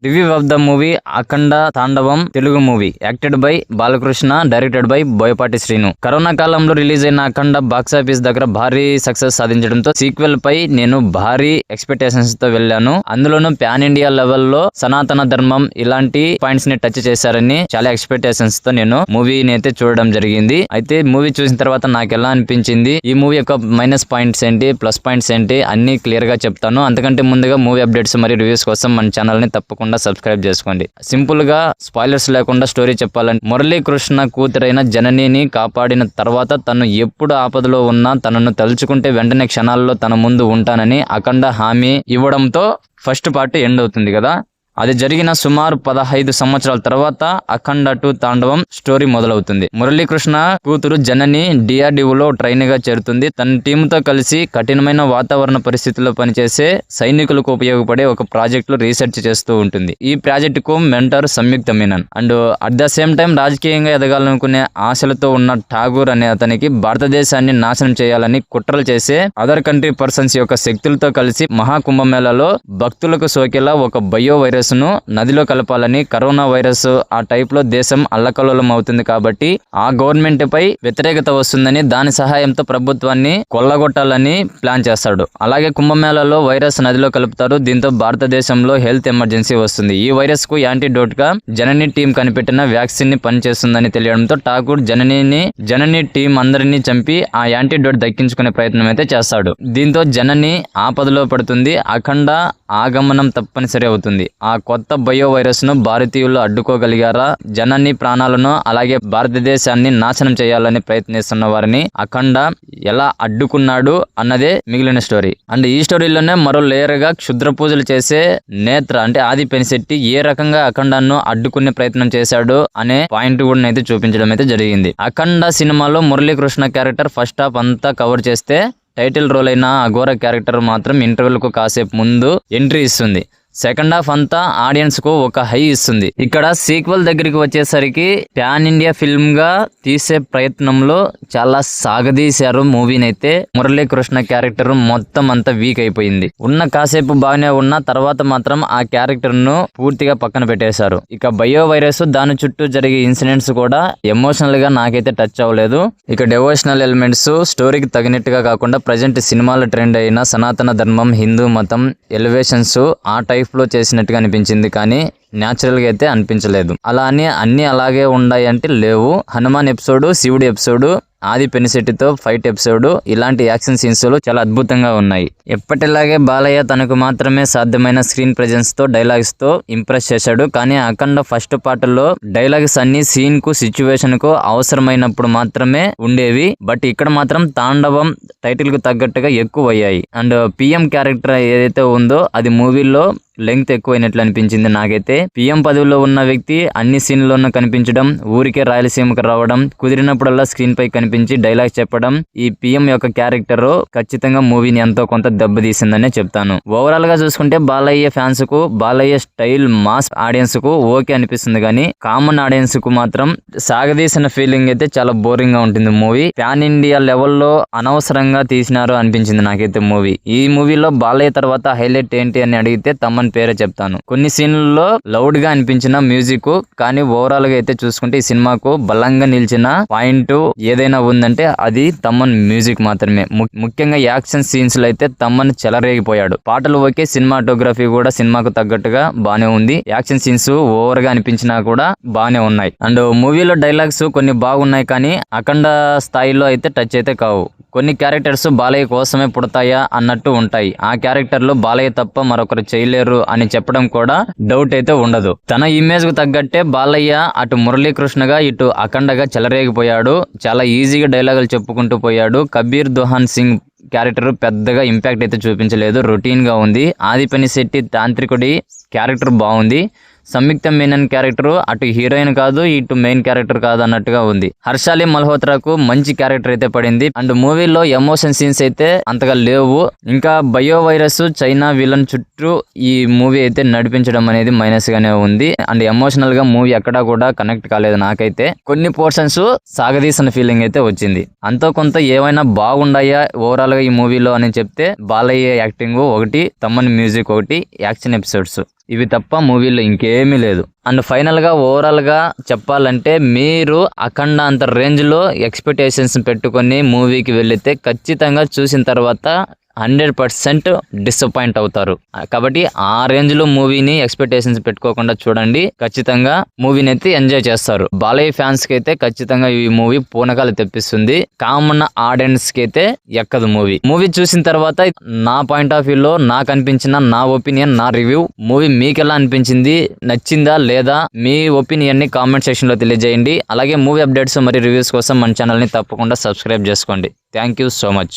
Review of the movie అఖండ తాండవం Telugu movie acted by Balakrishna, directed by Boyapati Srinu. Corona కాలంలో release అయిన అఖండ box office దగ్గర భారీ సక్సెస్ సాధించడంతో సీక్వెల్ పై నేను భారీ ఎక్స్పెక్టేషన్స్ తో వెళ్ళాను. అందులోనూ పాన్ ఇండియా లెవెల్లో సనాతన ధర్మం ఇలాంటి పాయింట్స్ ని టచ్ చేశారని చాలా ఎక్స్పెక్టేషన్స్ తో నేను మూవీని అయితే చూడడం జరిగింది. అయితే మూవీ చూసిన తర్వాత నాకు ఎలా అనిపించింది, ఈ మూవీ యొక్క మైనస్ పాయింట్స్ ఏంటి, ప్లస్ పాయింట్స్ ఏంటి అన్ని క్లియర్ గా చెప్తాను. అంతకంటే ముందుగా మూవీ అప్డేట్స్ మరియు రివ్యూస్ కోసం మన ఛానల్ ని తప్పకుండా సబ్స్క్రైబ్ చేసుకోండి. సింపుల్ గా స్పాయిలర్స్ లేకుండా స్టోరీ చెప్పాలంటే, మురళీకృష్ణ కూతురైన జననిని కాపాడిన తర్వాత తను ఎప్పుడు ఆపదలో ఉన్నా తనను తలుచుకుంటే వెంటనే క్షణాల్లో తన ముందు ఉంటానని అఖండ హామీ ఇవ్వడంతో ఫస్ట్ పార్ట్ ఎండ్ అవుతుంది కదా. అది జరిగిన సుమారు 15 సంవత్సరాల తర్వాత అఖండ 2 తాండవం స్టోరీ మొదలవుతుంది. మురళీకృష్ణ కూతురు జనని డిఆర్డిఓలో ట్రైన్ గా చేరుతుంది. తన టీంతో కలిసి కఠినమైన వాతావరణ పరిస్థితుల్లో పనిచేసే సైనికులకు ఉపయోగపడే ఒక ప్రాజెక్ట్ లో రీసెర్చ్ చేస్తూ ఉంటుంది. ఈ ప్రాజెక్ట్ కు mentor Samyuktha Menon. And at the same time రాజకీయంగా ఎదగాలనుకునే ఆశలతో ఉన్న ఠాగూర్ అనే అతనికి భారతదేశాన్ని నాశనం చేయాలని కుట్రలు చేసే అదర్ కంట్రీ పర్సన్స్ యొక్క శక్తులతో కలిసి మహాకుంభమేళాలో భక్తులకు సోకేలా ఒక బయో వైరస్ ను నదిలో కలపాలని, కరోనా వైరస్ ఆ టైప్ లో దేశం అల్లకల్లోలం అవుతుంది కాబట్టి ఆ గవర్నమెంట్ పై వ్యతిరేకత వస్తుందని దాని సహాయంతో ప్రభుత్వాన్ని కొల్లగొట్టాలని ప్లాన్ చేస్తాడు. అలాగే కుంభమేళాలో వైరస్ నదిలో కలుపుతారు. దీంతో భారతదేశంలో హెల్త్ ఎమర్జెన్సీ వస్తుంది. ఈ వైరస్ కు యాంటీడోట్ గా జనని టీం కనిపెట్టిన వ్యాక్సిన్ ని పనిచేస్తుందని తెలియడంతో ఠాకూర్ జనని టీం అందరినీ చంపి ఆ యాంటీడోట్ దక్కించుకునే ప్రయత్నం అయితే చేస్తాడు. దీంతో జనని ఆపదలో పడుతుంది. అఖండ ఆగమనం తప్పనిసరి అవుతుంది. ఆ కొత్త బయో వైరస్ ను భారతీయులు అడ్డుకోగలిగారా, జనని ప్రాణాలను అలాగే భారతదేశాన్ని నాశనం చేయాలని ప్రయత్నిస్తున్న వారిని అఖండ ఎలా అడ్డుకున్నాడు అన్నదే మిగిలిన స్టోరీ. అండ్ ఈ స్టోరీలోనే మరో లేయర్ గా క్షుద్ర పూజలు చేసే నేత్ర అంటే ఆది పెనిశెట్టి ఏ రకంగా అఖండాను అడ్డుకునే ప్రయత్నం చేశాడు అనే పాయింట్ కూడా అయితే చూపించడం అయితే జరిగింది. అఖండ సినిమాలో మురళీకృష్ణ క్యారెక్టర్ ఫస్ట్ హాఫ్ అంతా కవర్ చేస్తే టైటిల్ రోల్ అయిన అఘోర క్యారెక్టర్ మాత్రం ఇంటర్వెల్ కు కాసేపు ముందు ఎంట్రీ ఇస్తుంది. సెకండ్ హాఫ్ అంతా ఆడియన్స్ కు ఒక హై ఇస్తుంది. ఇక్కడ సీక్వెల్ దగ్గరికి వచ్చేసరికి పాన్ ఇండియా ఫిల్మ్ గా తీసే ప్రయత్నంలో చాలా సాగదీశారు మూవీని అయితే. మురళీకృష్ణ క్యారెక్టర్ మొత్తం అంతా వీక్ అయిపోయింది. ఉన్న కాసేపు బాగానే ఉన్న తర్వాత మాత్రం ఆ క్యారెక్టర్ ను పూర్తిగా పక్కన పెట్టేశారు. ఇక బయో వైరస్ దాని చుట్టూ జరిగే ఇన్సిడెంట్స్ కూడా ఎమోషనల్ గా నాకైతే టచ్ అవ్వలేదు. ఇక డివోషనల్ ఎలిమెంట్స్ స్టోరీకి తగినట్టుగా కాకుండా ప్రజెంట్ సినిమాలో ట్రెండ్ అయిన సనాతన ధర్మం, హిందూ మతం ఎలివేషన్స్ ఆ టైప్ లో చేసినట్టుగా అనిపించింది, కానీ న్యాచురల్ గా అయితే అనిపించలేదు. అలా అని అన్ని అలాగే ఉన్నాయి అంటే లేవు. హనుమాన్ ఎపిసోడ్, శివుడి ఎపిసోడ్, ఆది పెనిశెట్టితో ఫైట్ ఎపిసోడ్ ఇలాంటి యాక్షన్ సీన్స్ లో చాలా అద్భుతంగా ఉన్నాయి. ఎప్పటిలాగే బాలయ్య తనకు మాత్రమే సాధ్యమైన స్క్రీన్ ప్రెజెన్స్ తో డైలాగ్స్ తో ఇంప్రెస్ చేశాడు. కానీ అఖండ ఫస్ట్ పార్ట్ లో డైలాగ్స్ అన్ని సీన్ కు సిచ్యువేషన్ కు అవసరమైనప్పుడు మాత్రమే ఉండేవి. బట్ ఇక్కడ మాత్రం తాండవం టైటిల్ కు తగ్గట్టుగా ఎక్కువ అయ్యాయి. అండ్ పిఎం క్యారెక్టర్ ఏదైతే ఉందో అది మూవీలో లెంగ్త్ ఎక్కువైనట్లు అనిపించింది నాకైతే. పిఎం పదవిలో ఉన్న వ్యక్తి అన్ని సీన్లోనూ కనిపించడం, ఊరికే రాయలసీమకు రావడం, కుదిరినప్పుడల్లా స్క్రీన్ పై కనిపించి డైలాగ్ చెప్పడం, ఈ పిఎం యొక్క క్యారెక్టర్ ఖచ్చితంగా మూవీని ఎంతో కొంత దెబ్బతీసిందనే చెప్తాను. ఓవరాల్ గా చూసుకుంటే బాలయ్య ఫ్యాన్స్ కు, బాలయ్య స్టైల్ మాస్ ఆడియన్స్ కు ఓకే అనిపిస్తుంది, కానీ కామన్ ఆడియన్స్ కు మాత్రం సాగదీసిన ఫీలింగ్ అయితే చాలా బోరింగ్ గా ఉంటుంది మూవీ. పాన్ ఇండియా లెవెల్లో అనవసరంగా తీసినారు అనిపించింది నాకైతే మూవీ. ఈ మూవీలో బాలయ్య తర్వాత హైలైట్ ఏంటి అని అడిగితే తమన్ పేరే చెప్తాను. కొన్ని సీన్లలో లౌడ్ గా అనిపించిన మ్యూజిక్, కానీ ఓవరాల్ గా అయితే చూసుకుంటే ఈ సినిమాకు బలంగా నిలిచిన పాయింట్ ఏదైనా ఉందంటే అది తమన్ మ్యూజిక్ మాత్రమే. ముఖ్యంగా యాక్షన్ సీన్స్ లో అయితే తమన్ చెలరేగిపోయాడు. పాటలు ఓకే, సినిమాటోగ్రఫీ కూడా సినిమాకు తగ్గట్టుగా బానే ఉంది. యాక్షన్ సీన్స్ ఓవర్ గా అనిపించినా కూడా బానే ఉన్నాయి. అండ్ మూవీలో డైలాగ్స్ కొన్ని బాగున్నాయి, కానీ అఖండ స్థాయిలో అయితే టచ్ అయితే కావు. కొన్ని క్యారెక్టర్స్ బాలయ్య కోసమే పుడతాయా అన్నట్టు ఉంటాయి. ఆ క్యారెక్టర్ లో బాలయ్య తప్ప మరొకరు చేయలేరు అని చెప్పడం కూడా డౌట్ అయితే ఉండదు. తన ఇమేజ్ కు తగ్గట్టే బాలయ్య అటు మురళీకృష్ణగా ఇటు అఖండగా చెలరేగిపోయాడు. చాలా ఈజీగా డైలాగులు చెప్పుకుంటూ పోయాడు. కబీర్ దుహాన్ సింగ్ క్యారెక్టర్ పెద్దగా ఇంపాక్ట్ అయితే చూపించలేదు, రొటీన్ గా ఉంది. ఆది పెనిశెట్టి తాంత్రికుడి క్యారెక్టర్ బాగుంది. సంయుక్త మీనన్ క్యారెక్టర్ అటు హీరోయిన్ కాదు, ఇటు మెయిన్ క్యారెక్టర్ కాదు అన్నట్టుగా ఉంది. హర్షాలి మల్హోత్రాకు మంచి క్యారెక్టర్ అయితే పడింది. అండ్ మూవీలో ఎమోషన్ సీన్స్ అయితే అంతగా లేవు. ఇంకా బయో వైరస్ చైనా విలన్ చుట్టూ ఈ మూవీ అయితే నడిపించడం అనేది మైనస్ గానే ఉంది. అండ్ ఎమోషనల్ గా మూవీ ఎక్కడా కూడా కనెక్ట్ కాలేదు నాకైతే. కొన్ని పోర్షన్స్ సాగదీసిన ఫీలింగ్ అయితే వచ్చింది. అంతో కొంత ఏమైనా బాగుండాయా ఓవరాల్ గా ఈ మూవీలో అని చెప్తే బాలయ్య యాక్టింగ్ ఒకటి, తమ్మన్ మ్యూజిక్ ఒకటి, యాక్షన్ ఎపిసోడ్స్ ఇవి తప్ప మూవీలో ఇంకేమీ లేదు. అండ్ ఫైనల్ గా ఓవరాల్ గా చెప్పాలంటే మీరు అఖండ అంత రేంజ్ లో ఎక్స్పెక్టేషన్స్ పెట్టుకొని మూవీకి వెళితే ఖచ్చితంగా చూసిన తర్వాత 100% డిసప్పాయింట్ అవుతారు. కాబట్టి ఆ రేంజ్ లో మూవీని ఎక్స్పెక్టేషన్స్ పెట్టుకోకుండా చూడండి. ఖచ్చితంగా మూవీని అయితే ఎంజాయ్ చేస్తారు. బాలయ్య ఫ్యాన్స్ కి అయితే ఖచ్చితంగా ఈ మూవీ పూనకాలు తెప్పిస్తుంది. కామన్ ఆడియన్స్ కి అయితే ఎక్కదు మూవీ చూసిన తర్వాత నా పాయింట్ ఆఫ్ వ్యూ లో నాకు అనిపించిన నా ఒపీనియన్, నా రివ్యూ. మూవీ మీకు ఎలా అనిపించింది, నచ్చిందా లేదా, మీ ఒపీనియన్ ని కామెంట్ సెక్షన్ లో తెలియజేయండి. అలాగే మూవీ అప్డేట్స్ మరియు రివ్యూస్ కోసం మన ఛానల్ ని తప్పకుండా సబ్స్క్రైబ్ చేసుకోండి. Thank you so much.